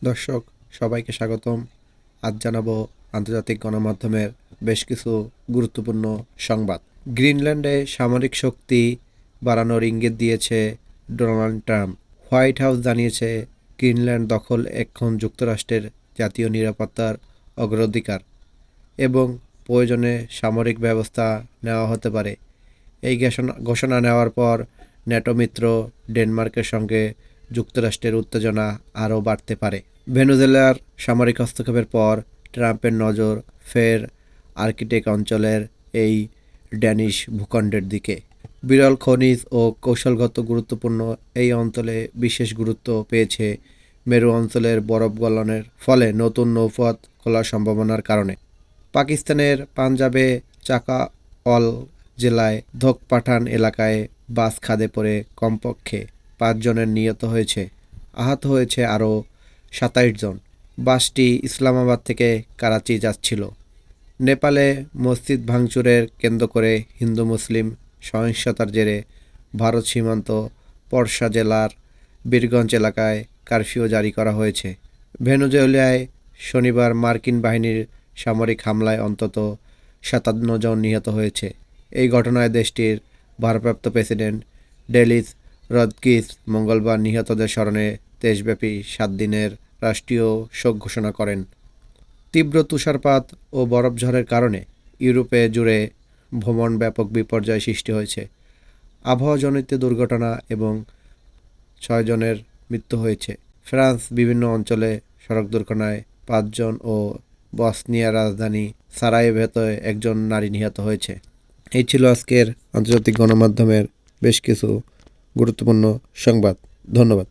দর্শক সবাইকে স্বাগতম। আজ জানাবো আন্তর্জাতিক গণমাধ্যমের বেশ কিছু গুরুত্বপূর্ণ সংবাদ। গ্রিনল্যান্ডে সামরিক শক্তি বাড়ানোর ইঙ্গিত দিয়েছে ডোনাল্ড ট্রাম্প। হোয়াইট হাউস জানিয়েছে গ্রিনল্যান্ড দখল এখন যুক্তরাষ্ট্রের জাতীয় নিরাপত্তার অগ্রাধিকার এবং প্রয়োজনে সামরিক ব্যবস্থা নেওয়া হতে পারে। এই ঘোষণা নেওয়ার পর ন্যাটো মিত্র ডেনমার্কের সঙ্গে যুক্তরাষ্ট্রের উত্তেজনা আরও বাড়তে পারে। ভেনেজুয়েলার সামরিক হস্তক্ষেপের পর ট্রাম্পের নজর ফের আর্কটিক অঞ্চলের এই ড্যানিশ ভূখণ্ডের দিকে। বিরল খনিজ ও কৌশলগত গুরুত্বপূর্ণ এই অঞ্চলে বিশেষ গুরুত্ব পেয়েছে মেরু অঞ্চলের বরফ গলনের ফলে নতুন নৌপথ খোলার সম্ভাবনার কারণে। পাকিস্তানের পাঞ্জাবে চাকাওয়াল জেলায় ধোকপাঠান এলাকায় বাস খাদে পড়ে কমপক্ষে 5 জনের নিহত হয়েছে, আহত হয়েছে আরও 27 জন। বাসটি ইসলামাবাদ থেকে করাচি যাচ্ছিল। নেপালে মসজিদ ভাঙচুরের কেন্দ্র করে হিন্দু মুসলিম সহিংসতার জেরে ভারত সীমান্ত পরশা জেলার বীরগঞ্জ এলাকায় কারফিউ জারি করা হয়েছে। ভেনেজুয়েলায় শনিবার মার্কিন বাহিনীর সামরিক হামলায় অন্তত 57 জন নিহত হয়েছে। এই ঘটনায় দেশটির ভারপ্রাপ্ত প্রেসিডেন্ট ডেলিস রদরিগেজ মঙ্গলবার নিহতদের স্মরণে দেশব্যাপী 7 দিনের রাষ্ট্রীয় শোক ঘোষণা করেন। তীব্র তুষারপাত ও বরফঝড়ের কারণে ইউরোপে জুড়ে ভ্রমণ ব্যাপক বিপর্যয় সৃষ্টি হয়েছে। আবহাওয়াজনিত দুর্ঘটনা এবং 6 জনের মৃত্যু হয়েছে। ফ্রান্স বিভিন্ন অঞ্চলে সড়ক দুর্ঘটনায় 5 জন ও বসনিয়ার রাজধানী সারায়েভোতে 1 জন নারী নিহত হয়েছে। এই ছিল আজকের আন্তর্জাতিক গণমাধ্যমের বেশ কিছু গুরুত্বপূর্ণ সংবাদ। ধন্যবাদ।